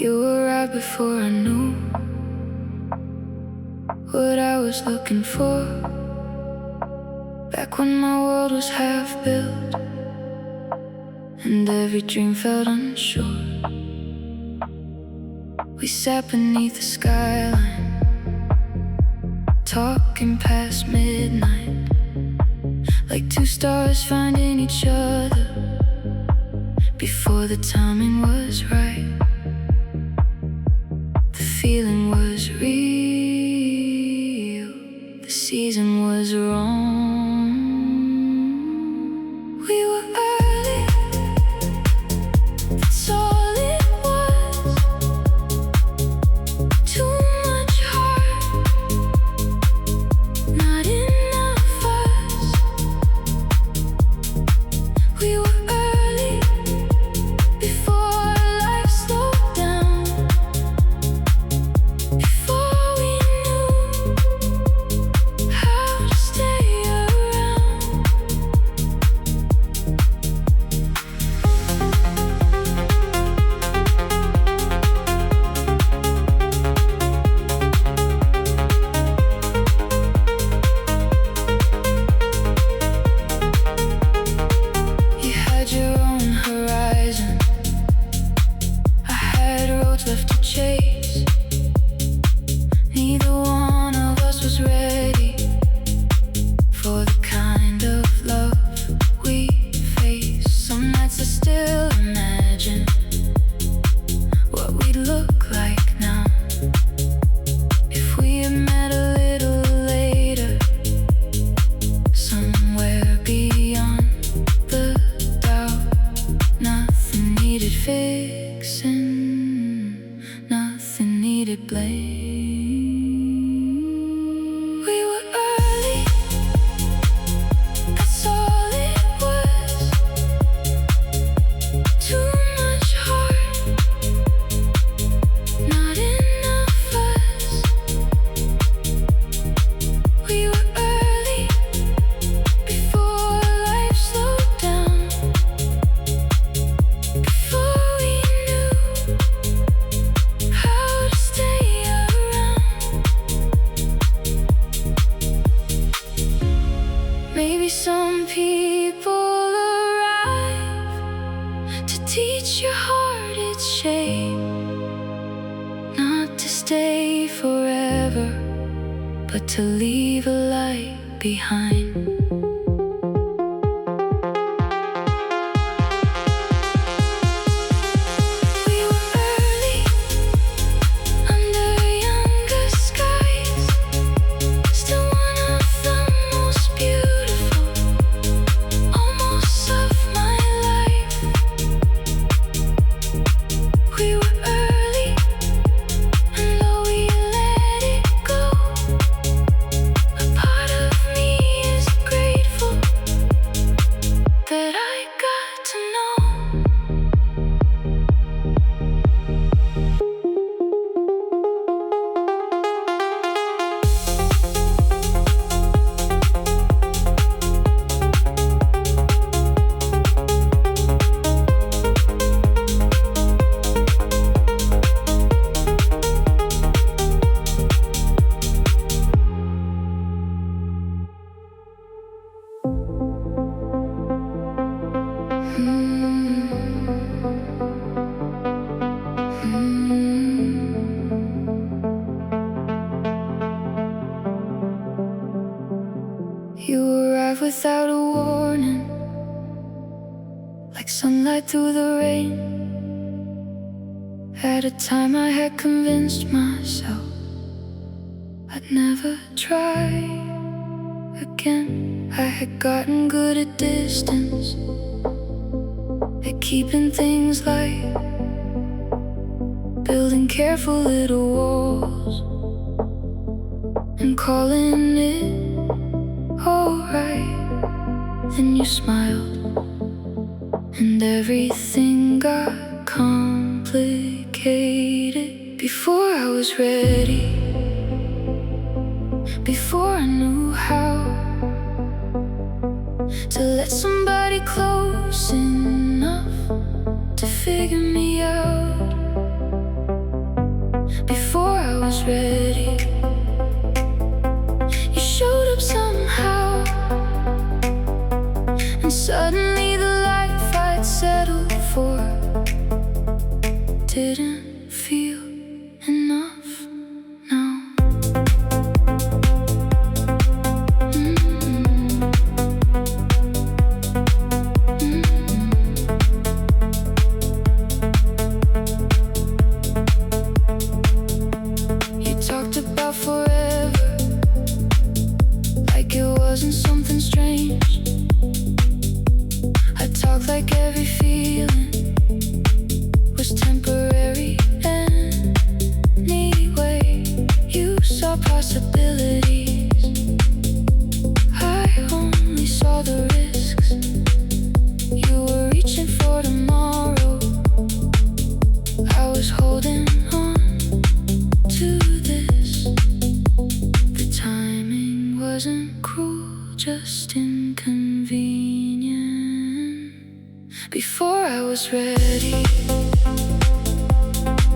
You were right before I knew what I was looking for. Back when my world was half built and every dream felt unsure. We sat beneath the skyline, talking past midnight, like two stars finding each other before the timing was right. The feeling was real, the season was wrong. We were early, that's all it was. Too much heart, not enough us. We were early, before life slowed down, before we knew how to stay around. You had your own horizon, I had roads left to chase. Neither one of us was ready for the kind of love we face. Some nights I still imagine what we'd look like now if we had met a little later, somewhere beyond the doubt. Nothing needed fixing, nothing needed blame. We were early, that's all it was. Too much heart, not enough us. We were early, before life slowed down, before we knew how to stay around. Maybe some people arrive to teach your heart its shame, not to stay forever, but to leave a light behind. We were early, under younger skies, still one of the most beautiful, almost of my life. We were early, and though we let it go, a part of me is grateful that I got to know. You arrive without a warning, like sunlight through the rain. At a time I had convinced myself I'd never try again. I had gotten good at distance, at keeping things light, building careful little walls and calling it alright. Then you smiled and everything got complicated. Before I was ready, before I knew how to let somebody close enough to figure me out. Before I was ready, you showed up somehow, and suddenly the life I'd settled for didn't feel enough now. You talked about forever like it wasn't something strange. I talked like every feeling was temporary anyway. You saw possibilities, I only saw the risks. You were reaching for tomorrow, I was holding on to this. The timing wasn't cruel, just inconvenient. Before I was ready,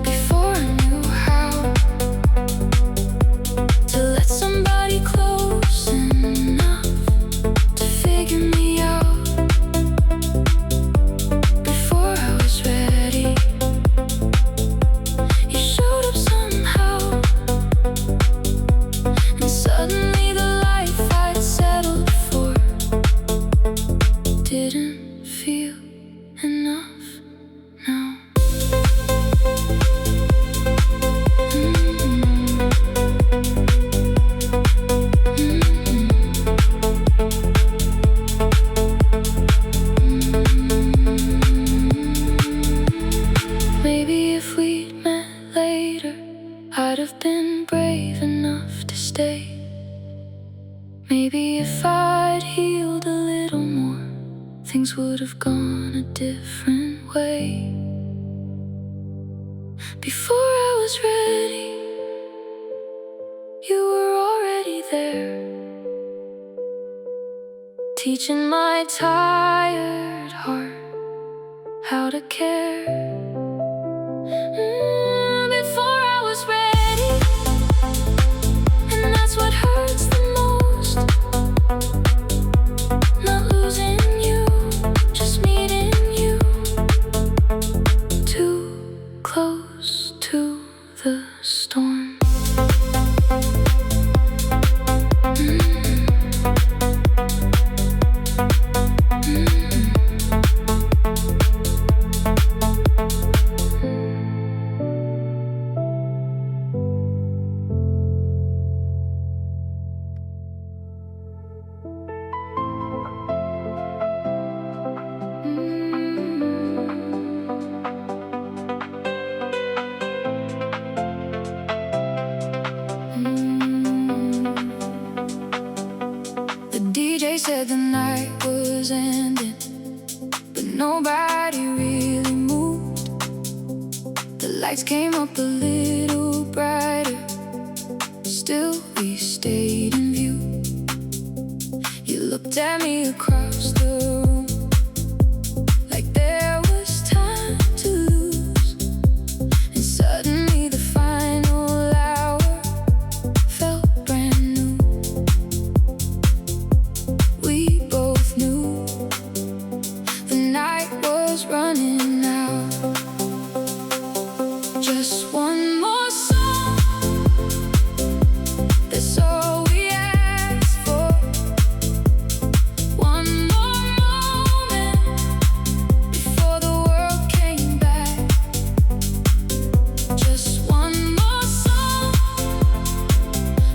before I knew how to let somebody close enough to figure me out. Before I was ready, you showed up somehow, and suddenly the life I'd settled for didn't feel enough now. Maybe if we'd met later, I'd have been brave enough to stay. Maybe if I'd healed a little more, things would have gone a different way. Before I was ready, you were already there, teaching my tired heart how to care. Before I was ready, and that's what hurts the most. Not losing you, just meeting you too close to the storm. The DJ said the night was ending, but nobody really moved. The lights came up a little brighter, still we stayed in view. You looked at me across the room like there was time to lose, and suddenly the final hour felt brand new. We both knew the night was running out. Just one more song, that's all we asked for. One more moment before the world came back. Just one more song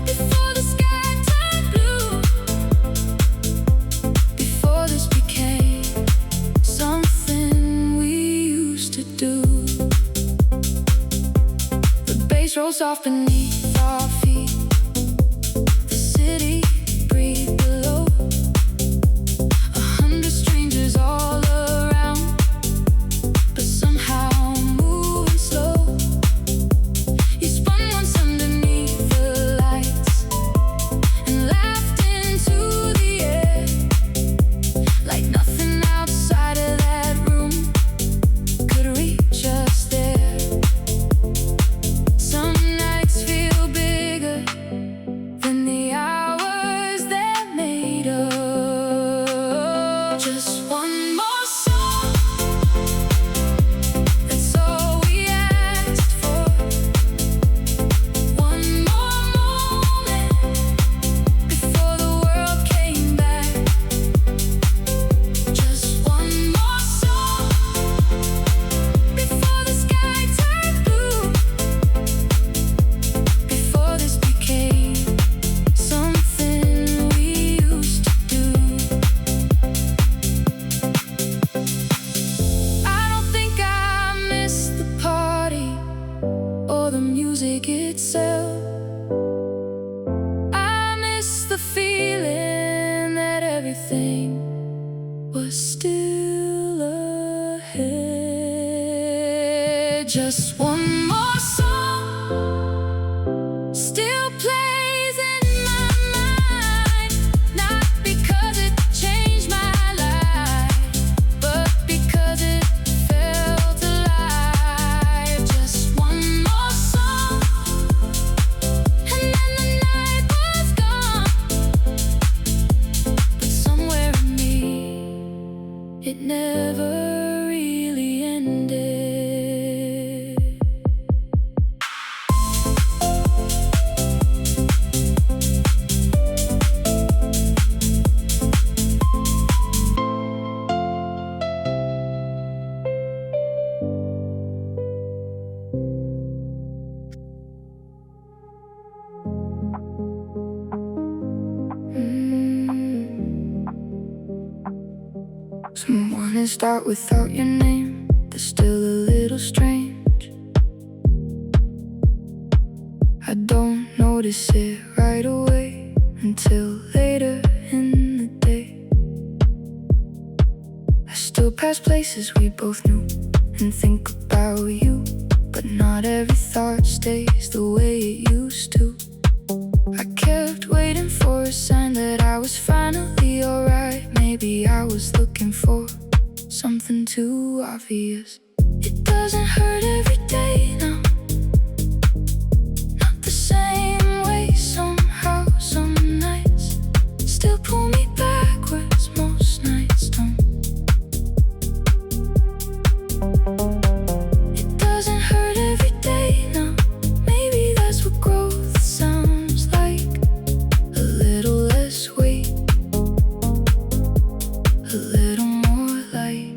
before the sky turned blue. Before this became something we used to do. The bass rolls off beneath our feet. The city breathed below. 100 strangers all around, but somehow moving slow. You spun once underneath the lights, music itself. I miss the feeling that everything was still ahead. Just one more song still plays in my mind, not because it changed my life, but because it felt alive. Just one more song, and then the night was gone. But somewhere in me, it never really ended. Some mornings start without your name, they're still a little strange. I don't notice it right away until later in the day. I still pass places we both knew and think about you, but not every thought stays the way it used to. I kept waiting for a sign that I was finally alright. Maybe I was looking for something too obvious. It doesn't hurt every day now, not the same way. Somehow some nights still pull me backwards, most nights don't. It doesn't hurt every day now. Maybe that's what growth sounds like. A little less weight, a little more light.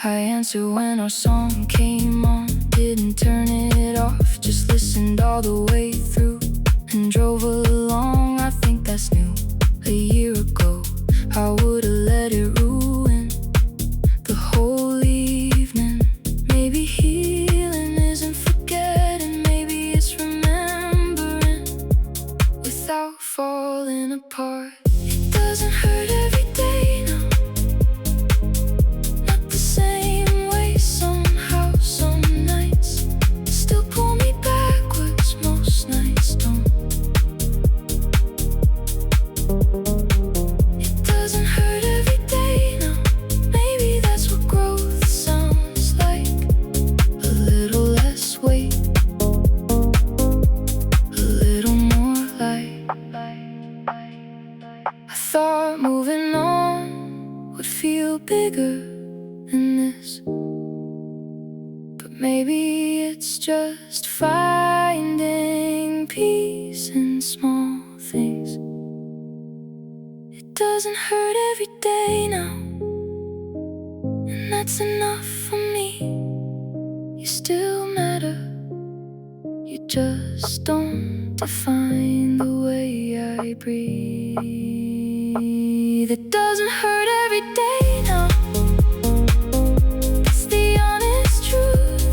I answered when our song came on, didn't turn it off, just listened all the way through and drove along. I think that's new. A year ago, I would've let it ruin the whole evening. Maybe healing isn't forgetting, maybe it's remembering without falling apart. It doesn't hurt every day now, not the same way. Somehow some nights still pull me backwards, most nights don't. It doesn't hurt every day now. Maybe that's what growth sounds like. A little less weight, a little more light. I thought moving on would feel bigger than this, but maybe it's just finding peace in small things. It doesn't hurt every day now, and that's enough for me. You still matter, you just don't define the way I breathe. It doesn't hurt every day now, it's the honest truth.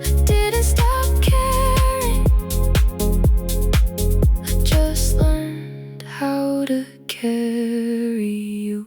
I didn't stop caring, I just learned how to carry you.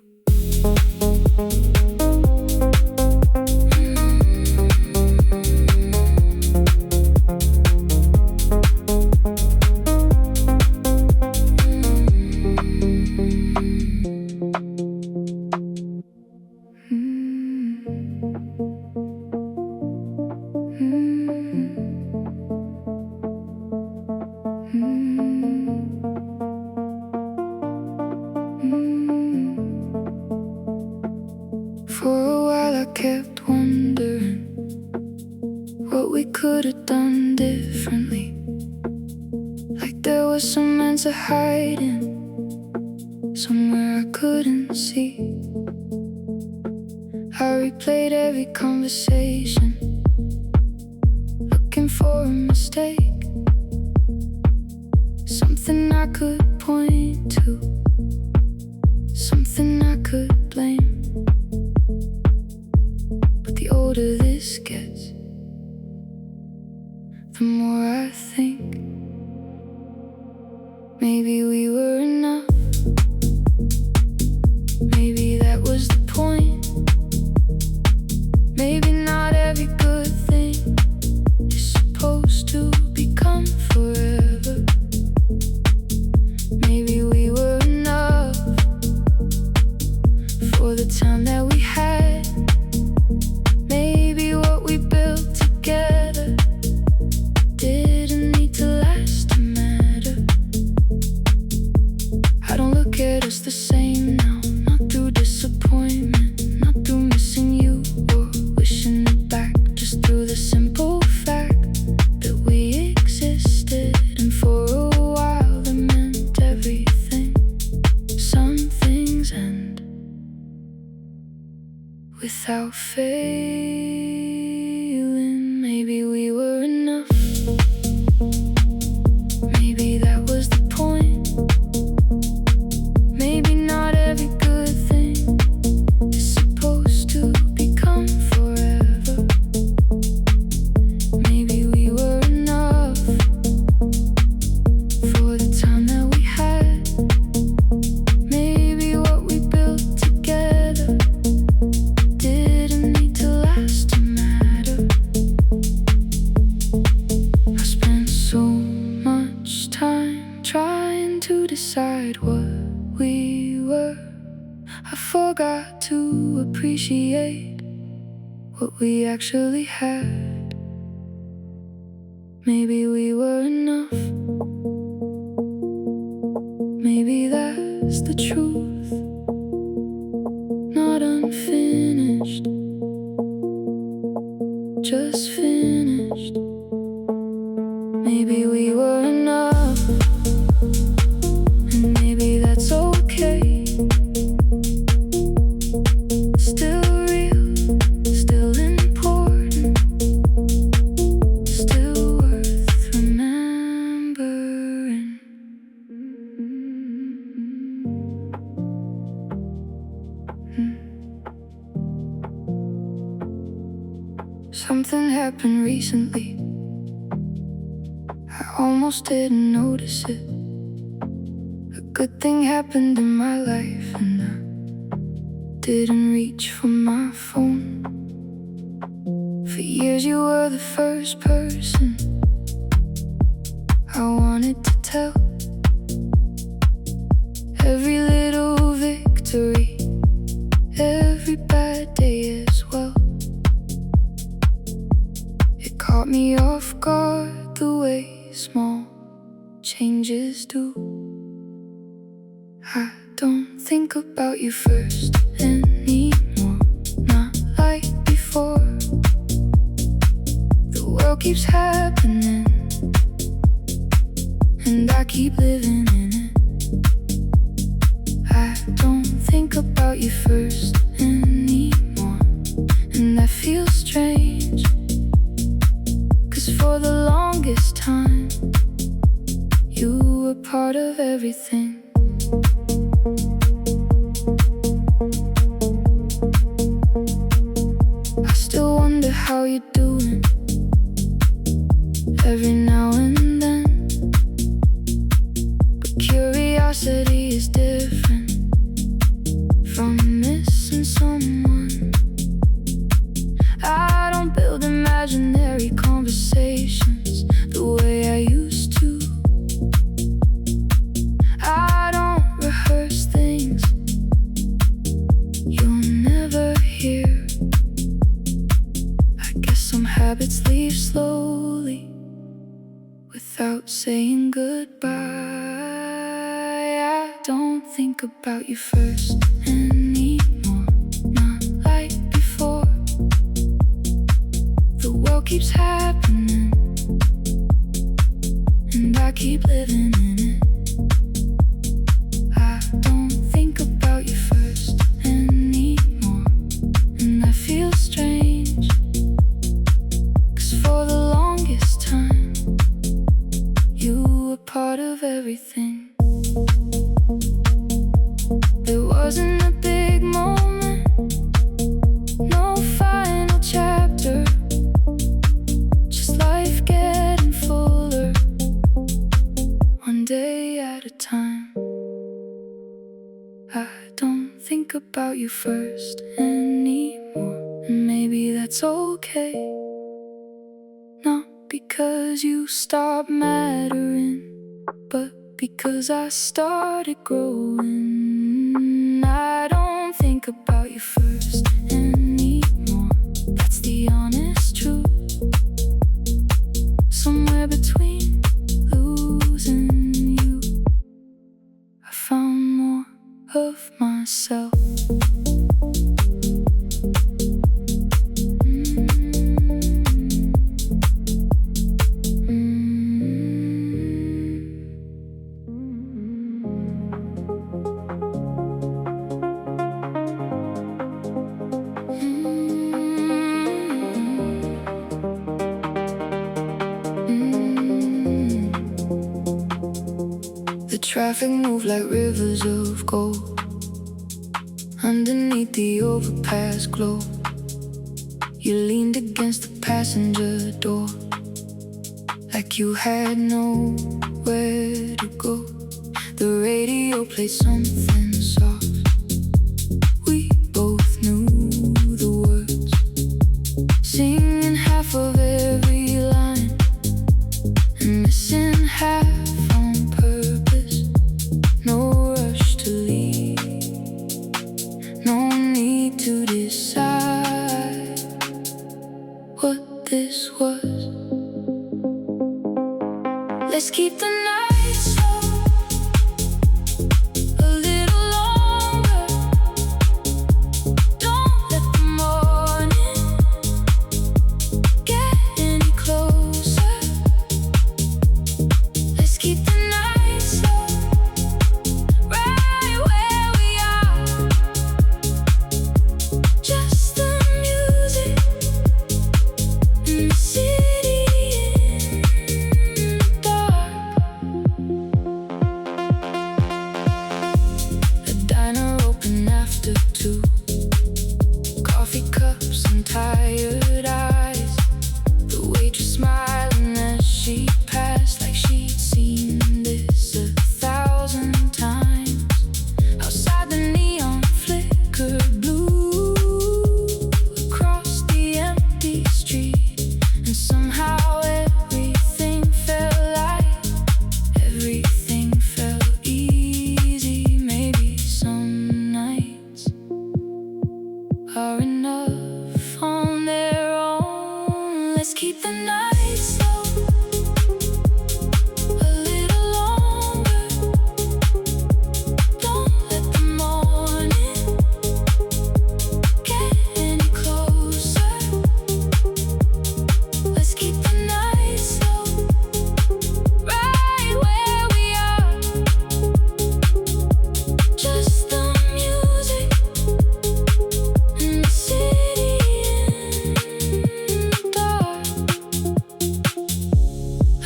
For a while I kept wondering what we could have done differently, like there was some answer hiding somewhere I couldn't see. I replayed every conversation, looking for a mistake, something I could point to, something I could blame. But the older this gets, The more I think, maybe we were enough. Maybe that was the point. Maybe not every good thing is supposed to become forever. Maybe we were enough for the time that we had. Maybe what we built together didn't need to last to matter. I don't look at us the same now, not through disappointment, not through missing you or wishing it back, just through the simple fact that we existed, and for a while it meant everything. Some things end without failing. Maybe we were enough. Maybe that was the point. Maybe not every good thing is supposed to become forever. Maybe we were enough for the time that we had. Maybe what we built together didn't need to last to matter. I spent so much time trying to decide what we were. I forgot to appreciate what we actually had. Maybe we were enough. Maybe that's the truth. Not unfinished, just finished. Maybe we were enough, and maybe that's okay. Still real, still important, still worth remembering. Something happened recently. I almost didn't notice it. A good thing happened in my life, and I didn't reach for my phone. For years you were the first person I wanted to tell. Every little victory, every bad day as well. It caught me off guard the way small changes do. I don't think about you first anymore, not like before. The world keeps happening, and I keep living in it. I don't think about you first anymore, and that feels strange, 'cause for the longest time you were part of everything. I still wonder how you're doing every now and then, but curiosity is different from missing someone. I don't build imaginary conversations the way I used to. I don't rehearse things you'll never hear. I guess some habits leave slowly without saying goodbye. I don't think about you first anymore, not like before. The world keeps happening, and I keep living in it. I don't think about you first anymore, and that feels strange, 'cause for the longest time you were part of everything. There wasn't a big moment, no final chapter, just life getting about you first anymore. And maybe that's okay. Not because you stopped mattering, but because I started growing. I don't think about you first anymore. That's the honest truth. Somewhere between losing you, I found more of myself. The traffic moved like rivers of gold underneath the overpass glow. You leaned against the passenger door like you had nowhere to go. The radio played something soft. We both knew the words, singing half of every line and missing half on purpose. No rush to leave, no need to decide what this was. Let's keep the night slow, a little longer. Don't let the morning get any closer. Let's keep the night slow, right where we are. Just the music and the city in the dark. The diner open after 2. Coffee cups and tired eyes. The waitress smiling as she passed, like she'd seen this 1,000 times. Outside the neon flickered blue across the empty street, and somehow everything felt light, everything felt easy. Maybe some nights are enough on their own. Let's keep the night slow, a little longer. Don't let the morning get any closer. Let's keep the night slow, right where we are. Just the music and the city in the dark.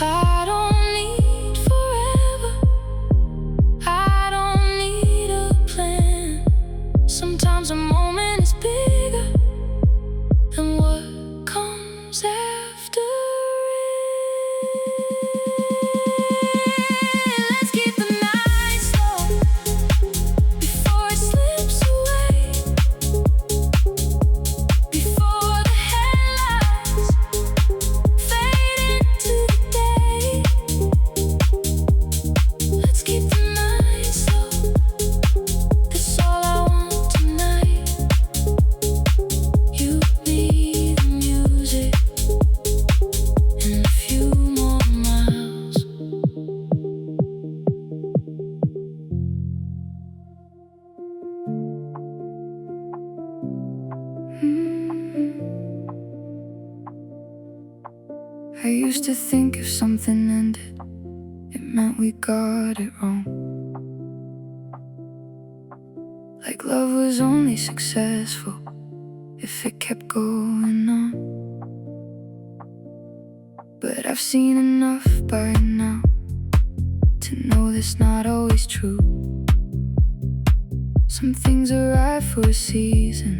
I don't need forever, I don't need a plan. Sometimes a moment is bigger than what comes after it. Let's keep the night slow before it slips away, before the headlights fade into the day. Let's keep the night slow, that's all I want tonight. You, me, the music, and a few more miles. I used to think if something ended, it meant we got it wrong. Like love was only successful if it kept going on. But I've seen enough by now to know that's not always true. Some things are right for a season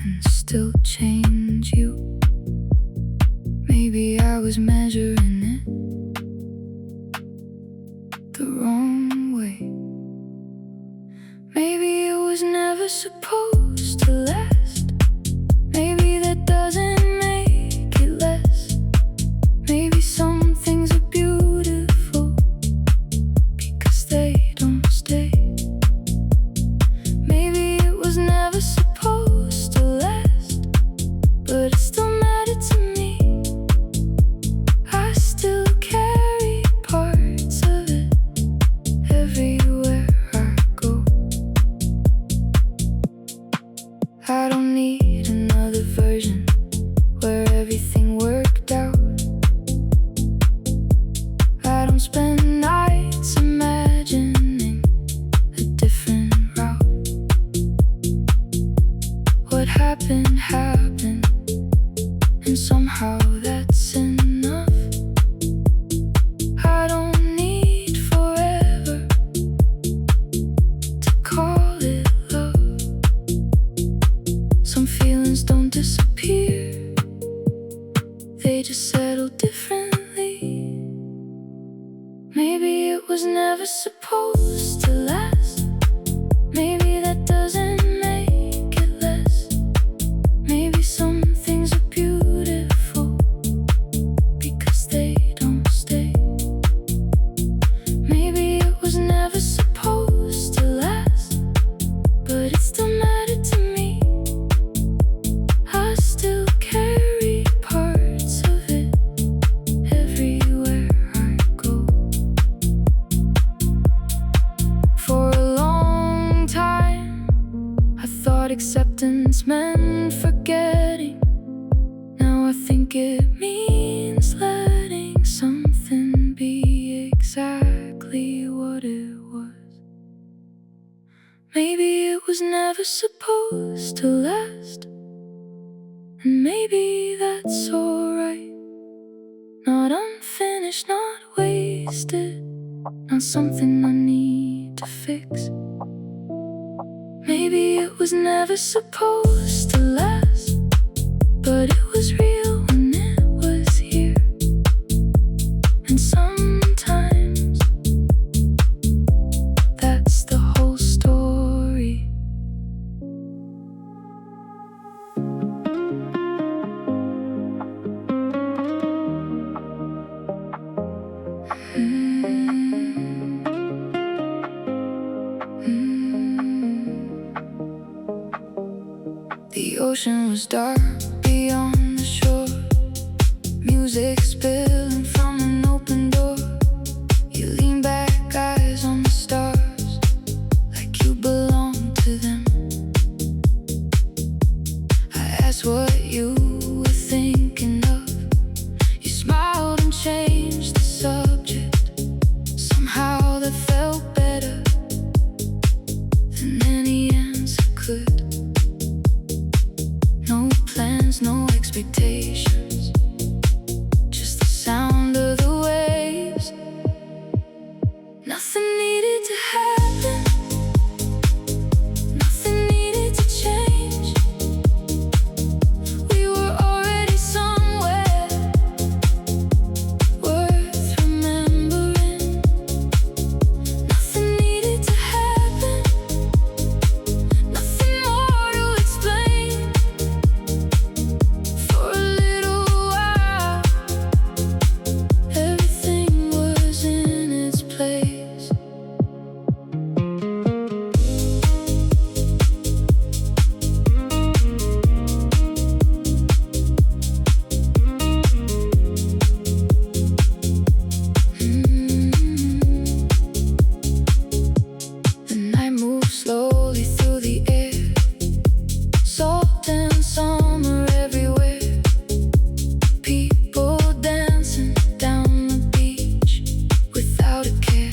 and still change you. Maybe I was measuring it the wrong way. Maybe it was supposed to last. Maybe that doesn't make it less. Maybe some things are beautiful because they don't stay. Maybe it was never supposed to last, but it still mattered to me. I still carry parts of it everywhere I go. I don't need another version where everything worked out. I don't spend nights imagining a different route. What happened, happened, and somehow that's enough. I don't need forever to call it love. Some feelings don't disappear, they just settle differently. Maybe it was never supposed to last. Maybe that doesn't make it less. Maybe some things are beautiful because they don't stay. Maybe it was never supposed to last, but it still mattered to me. I still carry parts of it everywhere I go. For a long time, I thought acceptance meant forgetting. Now I think it means letting something be exactly what it was. Maybe it was never supposed to last, and maybe that's alright. Not unfinished, not wasted, not something I need to fix. Maybe it was never supposed to last, but it was real when it was here. And sometimes that's the whole story. The ocean was dark beyond the shore, music spilling from an open door. You lean back, eyes on the stars, like you belong to them. I asked what you were thinking of. You smiled and changed the subject. Somehow that felt better than any answer could. No plans, no expectations, just the sound of the waves. Nothing needed to happen, nothing needed to change. We were already somewhere worth remembering. Nothing needed to happen, nothing more to explain. For a little while, everything was in its place. The night moved slowly through the air, salt and summer everywhere. People dancing down the beach without a care.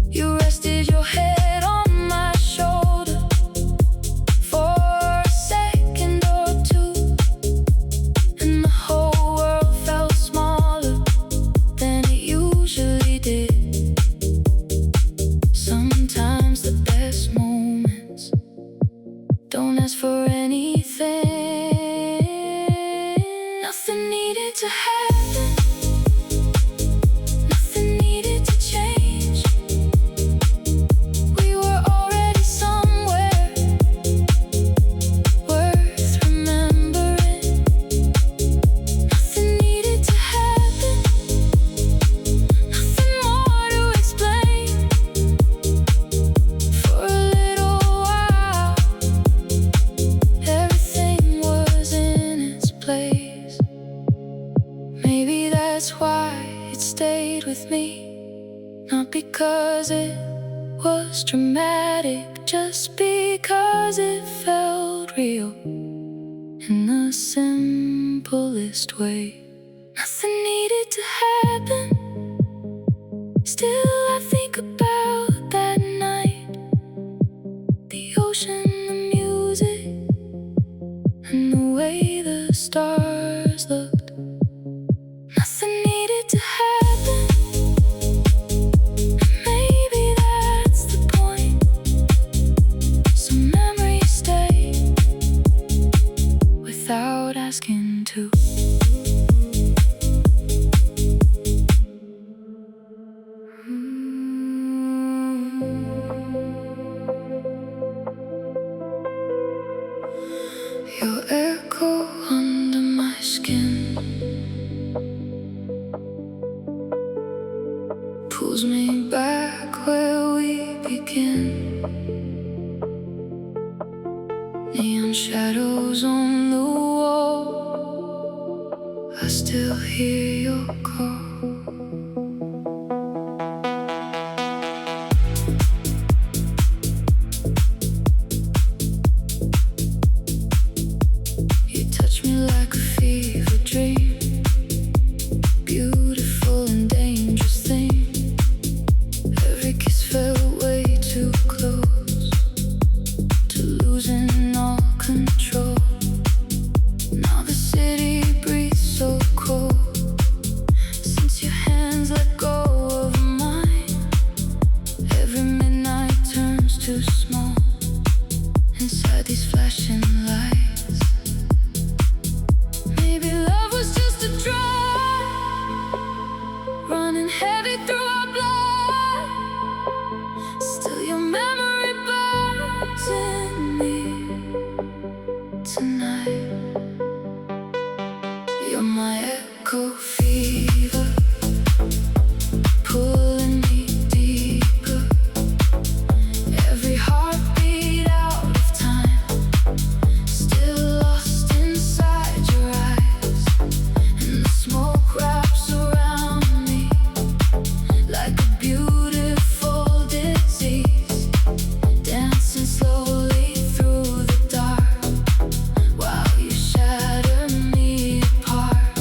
You rested your head on my shoulder for a second or two, and the whole world felt smaller than it usually did. Sometimes the best moments don't ask for anything. Nothing needed to happen, nothing needed to change. We were already somewhere with me. Not because it was dramatic, just because it felt real in the simplest way. Nothing needed to happen. Still I think about that night, the ocean, the music, and the way the stars looked. Nothing needed to happen. Maybe that's the point. Some memories stay without asking to. Your echo under my skin pulls me back where we begin. Neon shadows on the wall, I still hear your call. Too small inside these flashing lights. Maybe love was just a drug running heavy through our blood. Still your memory burns in me tonight. You're my echo fever, pulling me deeper. Every heartbeat out of time, still lost inside your eyes. And the smoke wraps around me like a beautiful disease, dancing slowly through the dark while you shatter me apart.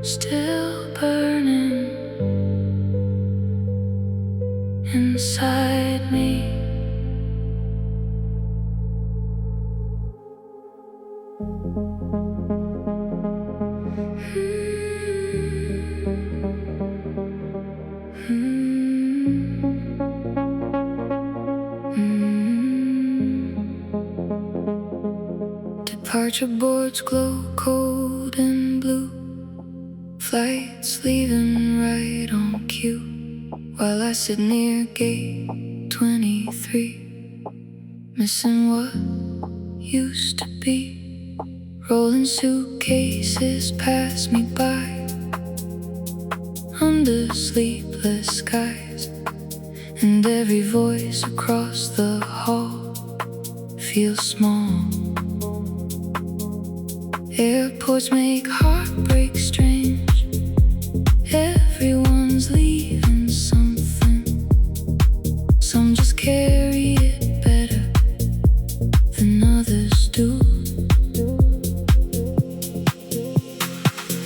still burning inside me. Departure boards glow cold and blue. Flights leaving right on cue, while I sit near gate 23, missing what used to be. Rolling suitcases pass me by under sleepless skies, and every voice across the hall feels small. Airports make heartbreak strange. Everyone's leaving something. Some just carry it better than others do.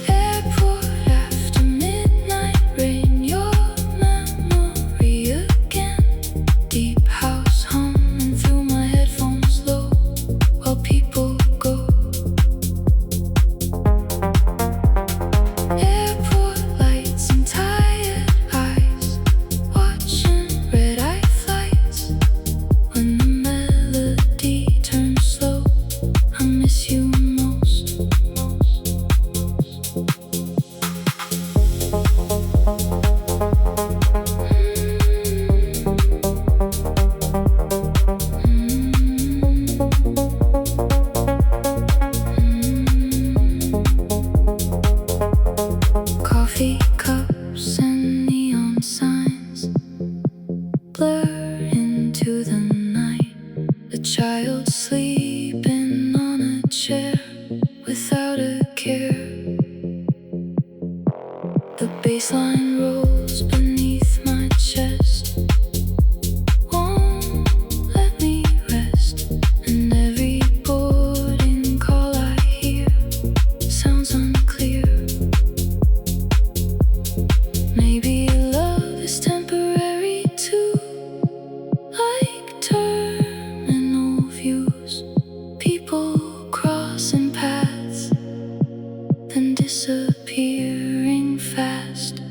Airport after midnight rain, your memory again. Deep house humming through my headphones low while people go. Airport lights and tired eyes, watching red-eye flights. When the melody turns slow, I miss you most. Coffee cups and neon signs blur into the night. A child sleeping on a chair without a care. The bassline rolls beneath my chest, won't let me rest. And every boarding call I hear sounds unclear. Maybe love is temporary too, like terminal views. People crossing paths, then disappearing fast.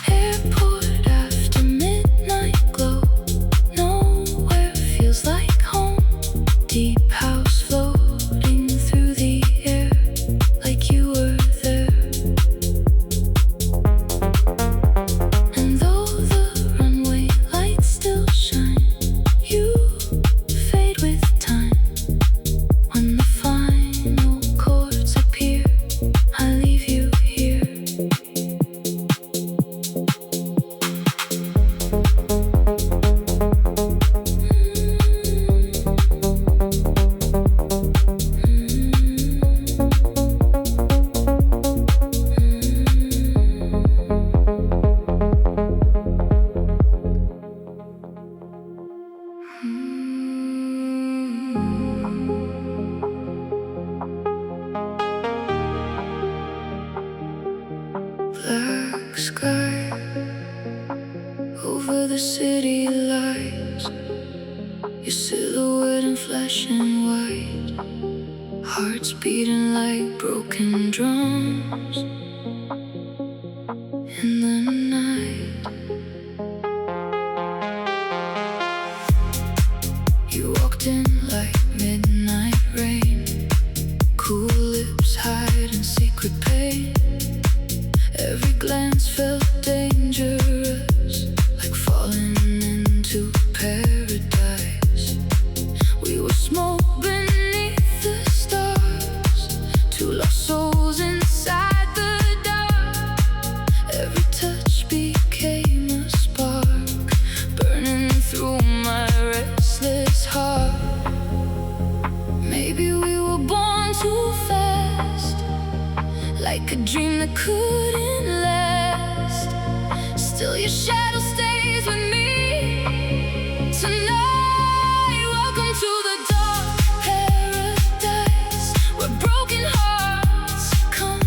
Airport after midnight glow, nowhere feels like home. Deep house floating through the air like you were there. And though the runway lights still shine, you fade with time. When the final chords appear, I leave you here. Black sky over the city lights, your silhouette in flashing white. Hearts beating like broken drums in the night. You walked in like midnight rain, cool lips hiding secret pain. Every glance felt dangerous, like falling into paradise. We were smoke beneath the stars, two lost souls inside the dark. Every touch became a spark, burning through my restless heart. Maybe we were born too fast, like a dream that couldn't last. Still your shadow stays with me tonight. Welcome to the dark paradise, where broken hearts come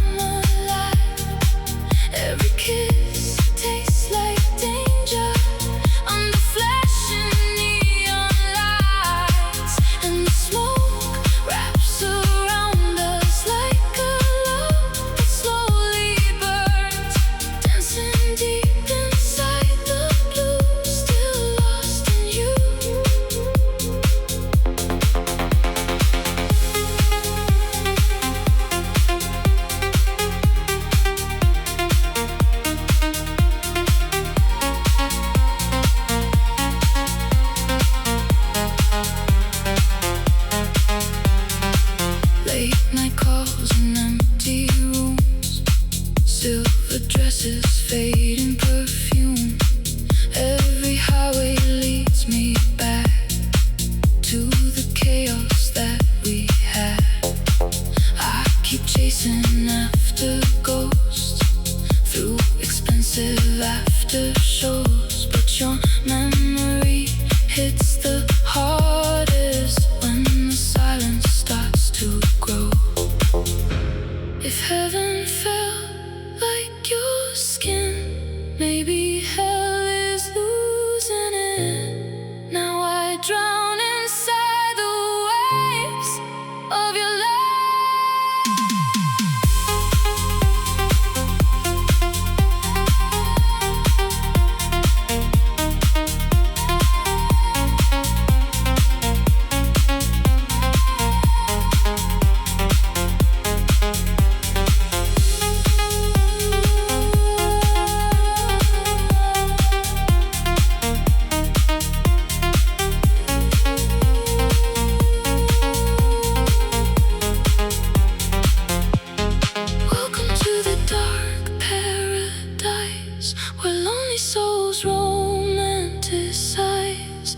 Late night calls in empty rooms, silver dresses, fading perfume. Every highway leads me back to the chaos that we had. I keep chasing after ghosts through expensive after shows, but your memory hits the hardest when the silence starts to grow. If heaven felt like your skin, maybe hell is losing it. Now I drown inside the waves of your love. Where lonely souls romanticize.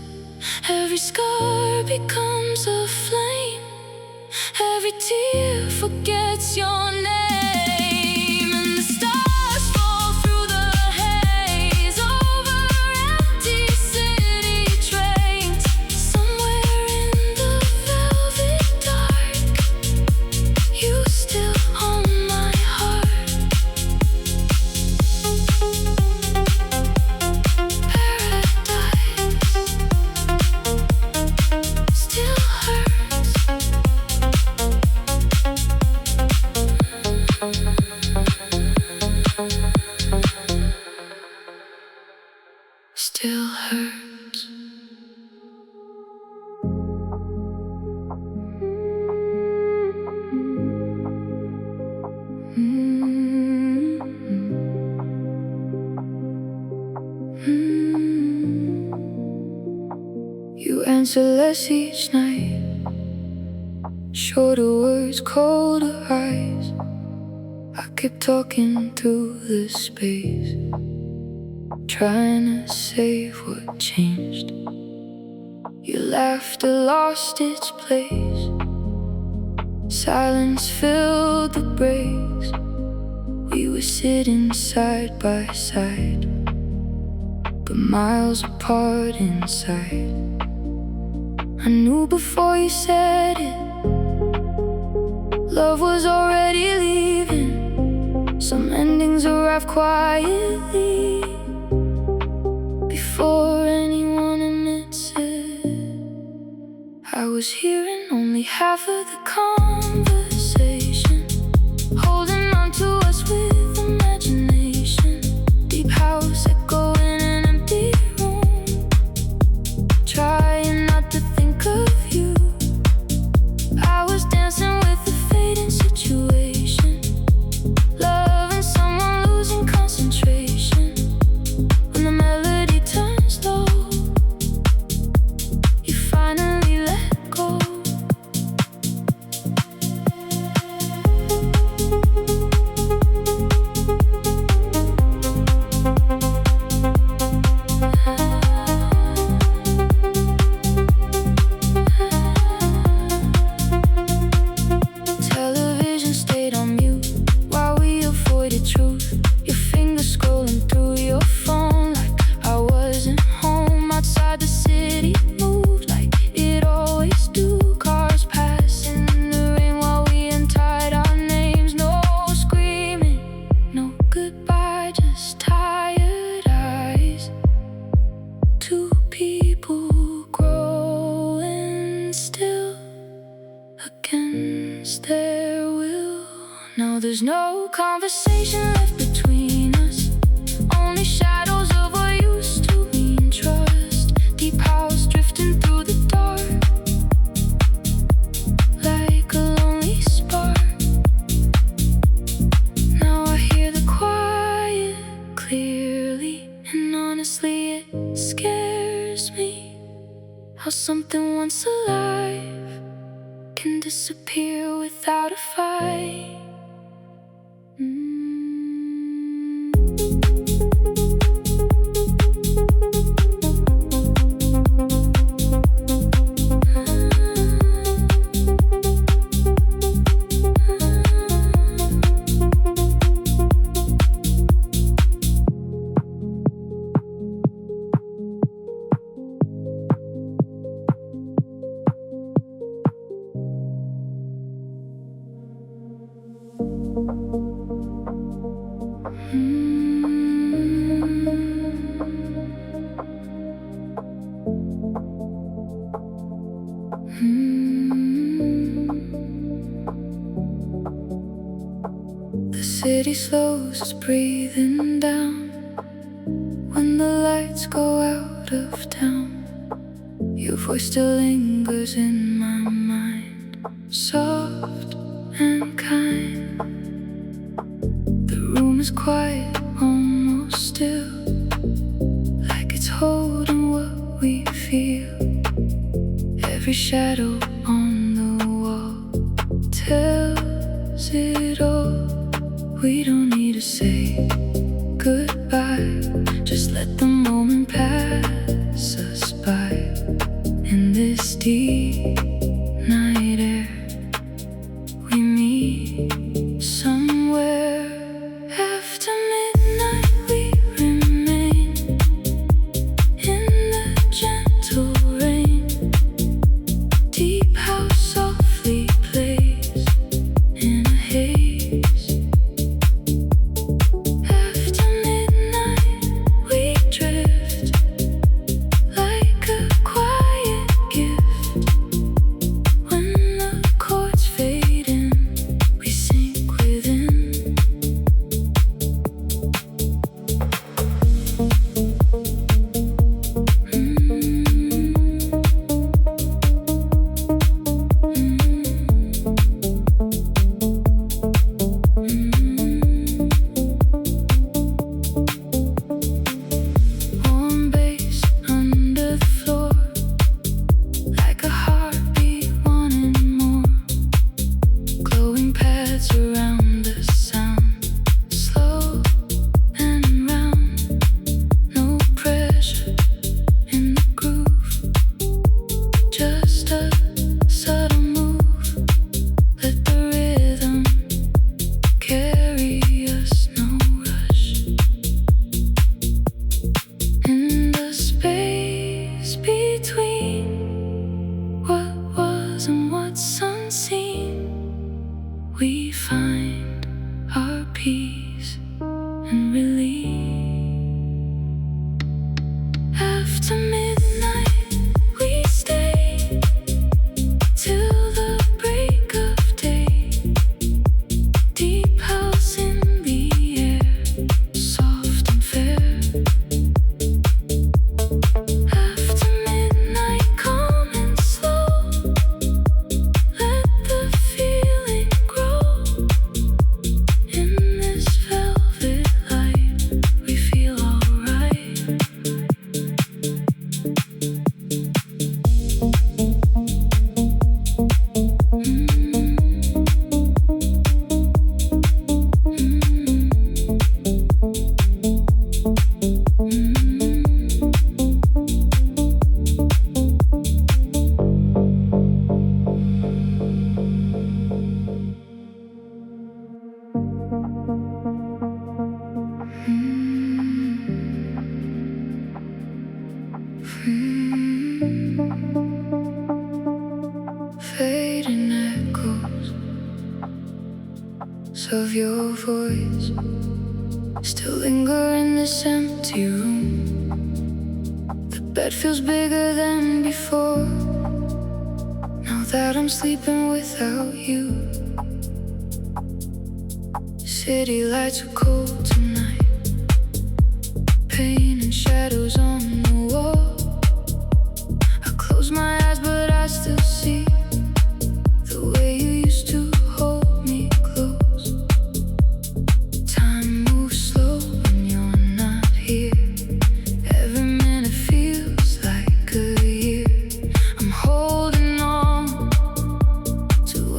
Every scar becomes a flame, every tear forgets your name, and the stars fall through the haze over empty city trains. Somewhere in the velvet dark, you still own my heart. Still hurts. You answer less each night, shorter words, colder eyes. I keep talking through the space, trying to save what changed. Your laughter lost its place, silence filled the breaks. We were sitting side by side, but miles apart inside. I knew before you said it, love was already leaving. Some endings arrive quietly before anyone admits it. I was hearing only half of the conversation, holding on to us with imagination. Deep house echo in an empty room, trying not to think of you. I was dancing with the fading situation, loving someone, losing concentration. When the melody turns low, you finally let go. Television stayed on mute while we avoided truth. Your fingers scrolling through your phone like I wasn't home. Outside the city moved like it always do. Cars passing in the rain while we untied our names. No screaming, no goodbye, just tired eyes. Two people growing still against their will. Now there's no conversation left between us, only shadows of what used to mean trust. Deep house drifting through the dark like a lonely spark. Now I hear the quiet clearly, and honestly it scares me how something once alive can disappear. disappear without a fight. The city slows its breathing down when the lights go out of town. Your voice still lingers in my mind, soft and kind. The room is quiet, almost still, like it's holding what we feel. Every shadow on the wall tells it all. We don't need to say goodbye, just let the moment pass us by. In this deep night air, we meet somewhere. After midnight we remain in the gentle rain. Deep house softly plays in a haze. After midnight we drift like a quiet gift. When the chords fade in, we sink within. Warm bass under the floor, like a heartbeat wanting more. Glowing paths around the sound, slow and round. No pressure in the groove, just a subtle move. Let the rhythm carry us, no rush. In the space between what was and what's unseen, we find our peace and relief. After midnight we stay till the break of day. Deep house in the air, soft and fair. After midnight, calm and slow, let the feeling grow. In this velvet light, we feel alright. Fading echoes of your voice still linger in this empty room. The bed feels bigger than before, now that I'm sleeping without you. City lights are cold tonight, pain and shadows on the wall. I close my eyes but I still see the way you used to hold me close. Time moves slow when you're not here. Every minute feels like a year. I'm holding on to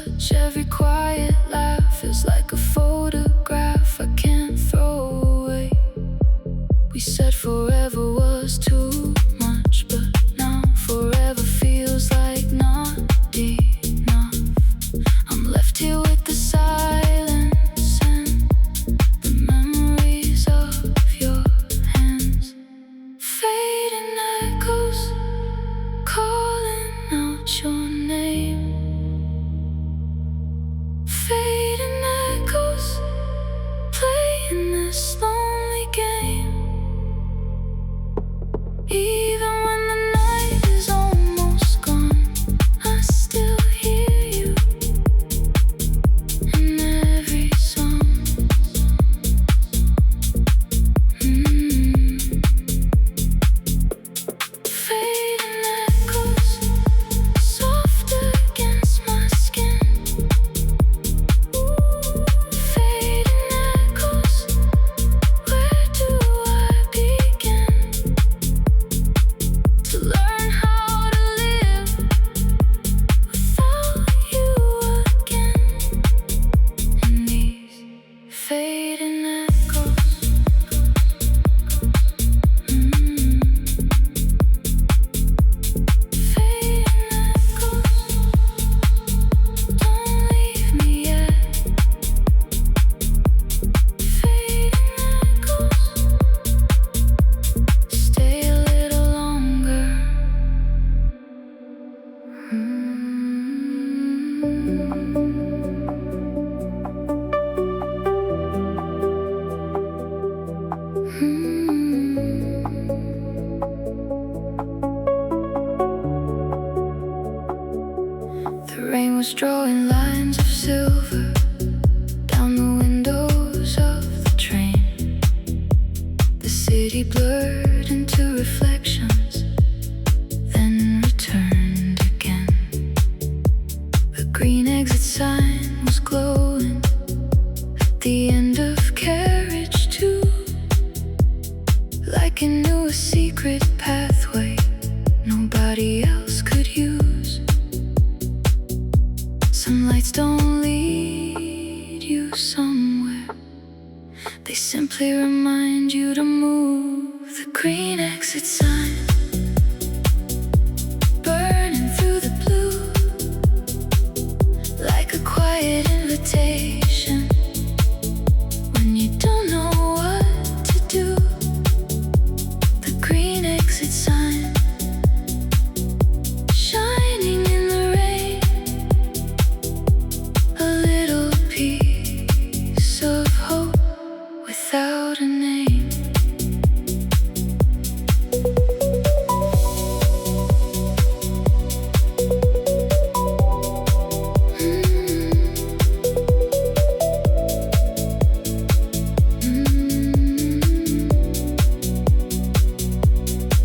touch, every quiet laugh feels like a photograph I can't throw away. We said forever was too much, but now forever feels like not enough. I'm left here with the silence and the memories of your hands. Fading echoes calling out your name. Fading echoes playing this lonely game. Even when the night is almost gone, I still hear you in every song. Fading echoes soft against my skin. Fading echoes, where do I begin to learn how to live without you again? In these fading echoes, fading echoes, don't leave me yet. Fading echoes, stay a little longer. The rain was drawing lines of silver down the windows of the train. The city blurred into reflections, then returned again. The green exit sign was glowing at the end of carriage 2, like it knew a secret pathway nobody else could use. Some lights don't lead you somewhere, they simply remind you to move. The green exit sign burning through the blue, like a quiet invitation when you don't know what to do. The green exit sign shining in the rain, a little piece of hope without a name.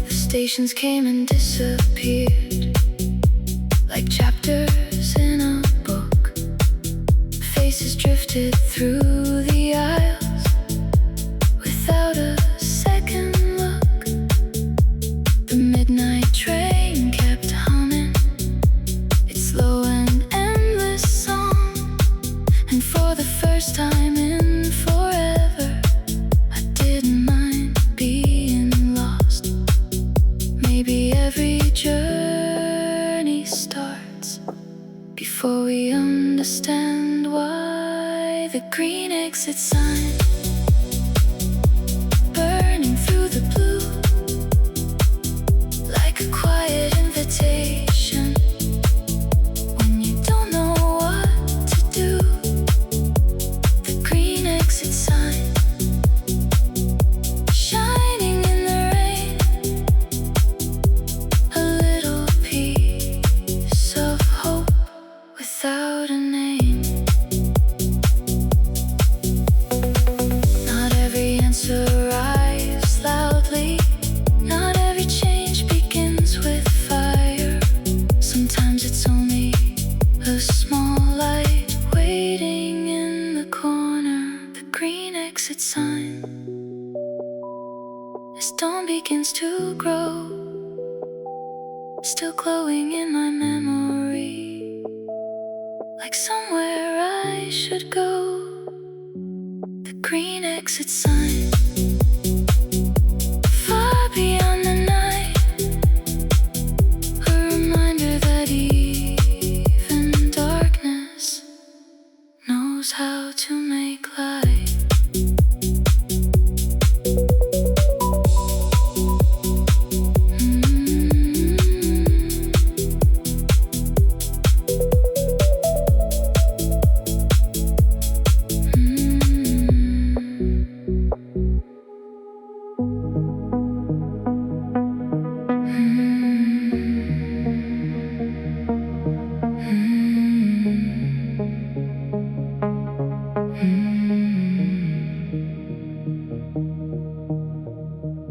The stations came and disappeared, like chapters in a book. Faces drifted through the aisles without a second look. The midnight train kept humming its slow and endless song, and for the first time in forever, I didn't mind being lost. Maybe every journey starts before we understand why. The green exit sign burning through the blue, like a quiet invitation when you don't know what to do. The green exit sign shining in the rain, a little piece of hope without a name. Not every answer arrives loudly, not every change begins with fire. Sometimes it's only a small light waiting in the corner. The green exit sign, as dawn begins to grow, still glowing in my memory, like somewhere I should go. The green exit sign, far beyond the night, a reminder that even darkness knows how to make light.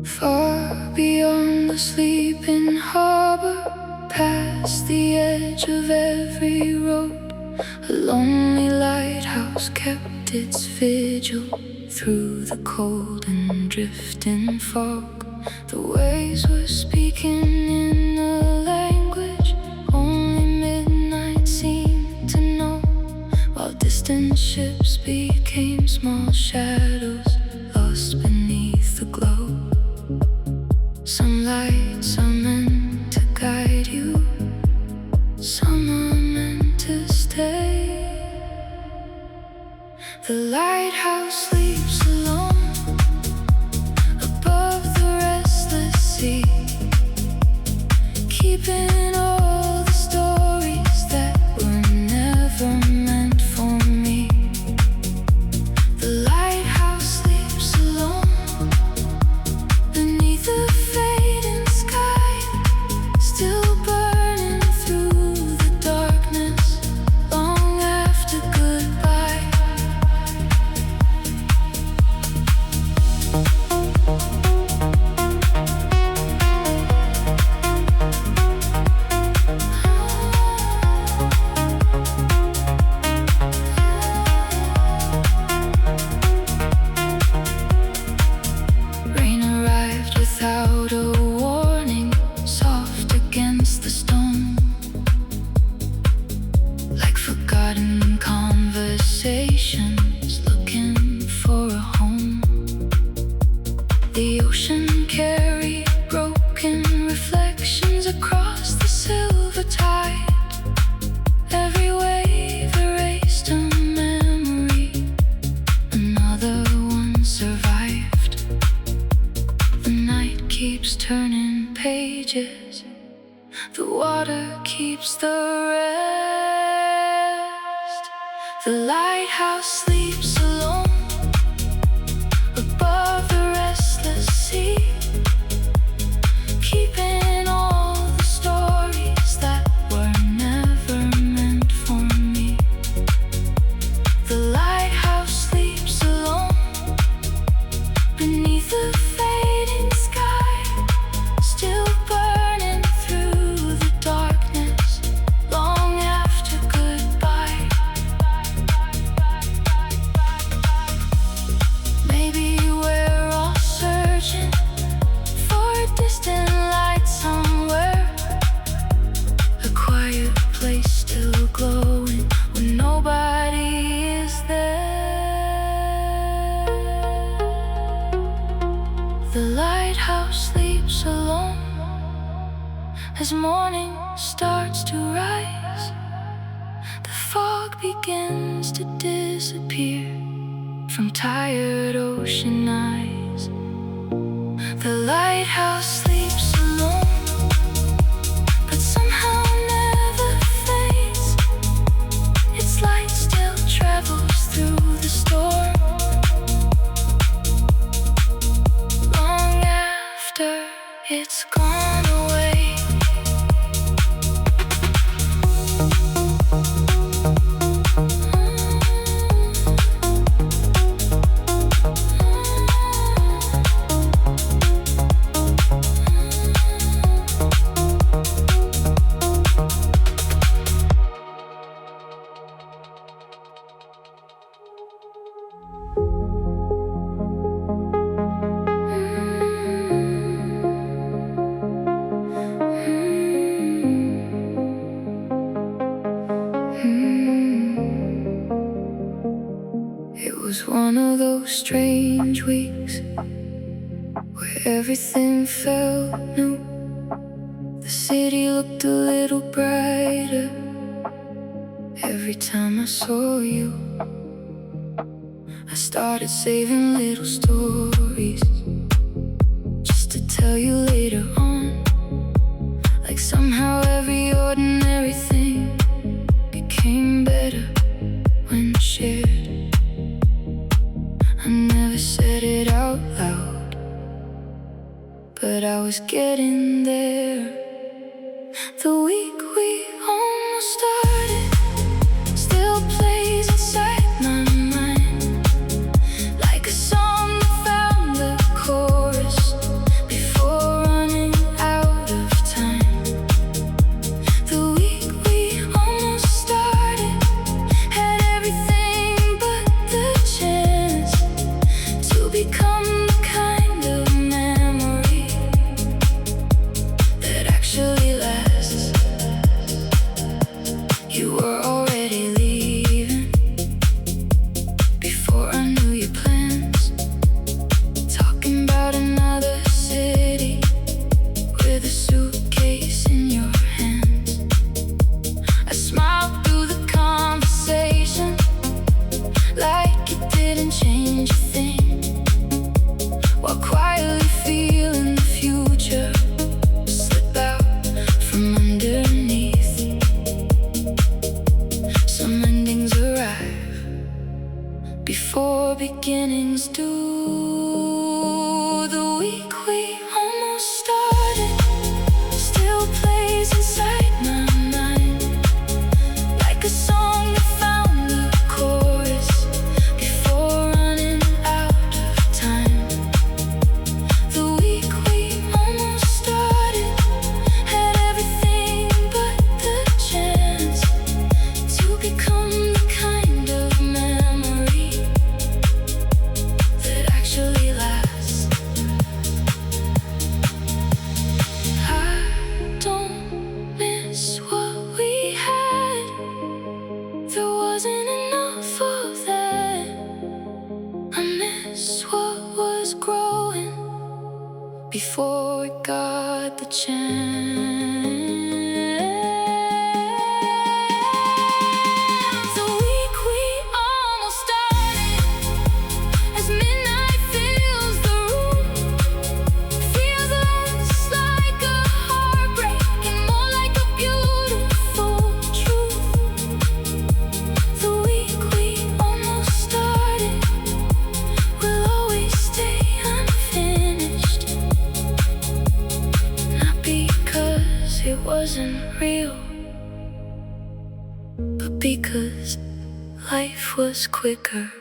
Far beyond the sleeping harbor, past the edge of every road, a lonely lighthouse kept its vigil through the cold and drifting fog. The waves were speaking in a language only midnight seemed to know, while distant ships became small shadows lost beneath the glow. Some lights are meant to guide you, some are meant to stay. The lighthouse sleeps alone above the restless sea, keeping all the stories that were never meant for me. The lighthouse sleeps alone beneath the fading sky, still burning through the darkness long after goodbye. Rain arrived without a warning, soft against the stone, like forgotten conversations looking for a home. The ocean carried broken reflections across the silver tide. Every wave erased a memory, another one survived. The night keeps turning pages, the water keeps the rest. The lighthouse sleeps alone above the restless sea, keeping all the stories that were never meant for me. The lighthouse sleeps alone beneath the fading sky, still burning through the darkness long after goodbye. Maybe we're all searching for a distant light somewhere, a quiet place still glowing when nobody is there. The lighthouse sleeps alone as morning starts to rise. The fog begins to disappear from tired ocean eyes. The lighthouse sleeps alone, but somehow never fades. Its light still travels through the storm long after it's gone away. was one of those strange weeks where everything felt new. The city looked a little brighter every time I saw you. I started saving little stories just to tell you later on. Like somehow every ordinary thing became better when shared. I never said it out loud, but I was getting there. The week we almost started still plays inside my mind, like a song that found the chorus before running out of time. The week we almost started had everything but the chance to become the kind of memory that actually lasts. You were already leaving before I knew your plans, talking about another city with a suitcase in your hands. I smiled through the conversation like it didn't change a thing, while quietly feeling the future slip out from underneath. Some endings arrive before beginnings do. The week we almost started still plays inside my mind, like a song that found the chorus before running out of time. The week we almost started had everything but the chance to become the kind of memory that actually lasts. I don't miss what we had. There wasn't enough of that. I miss what was growing before it got the chance. The week we almost started, as midnight fills the room, feels less like a heartbreak and more like a beautiful truth. The week we almost started will always stay unfinished, not because it wasn't real, but because life was quicker.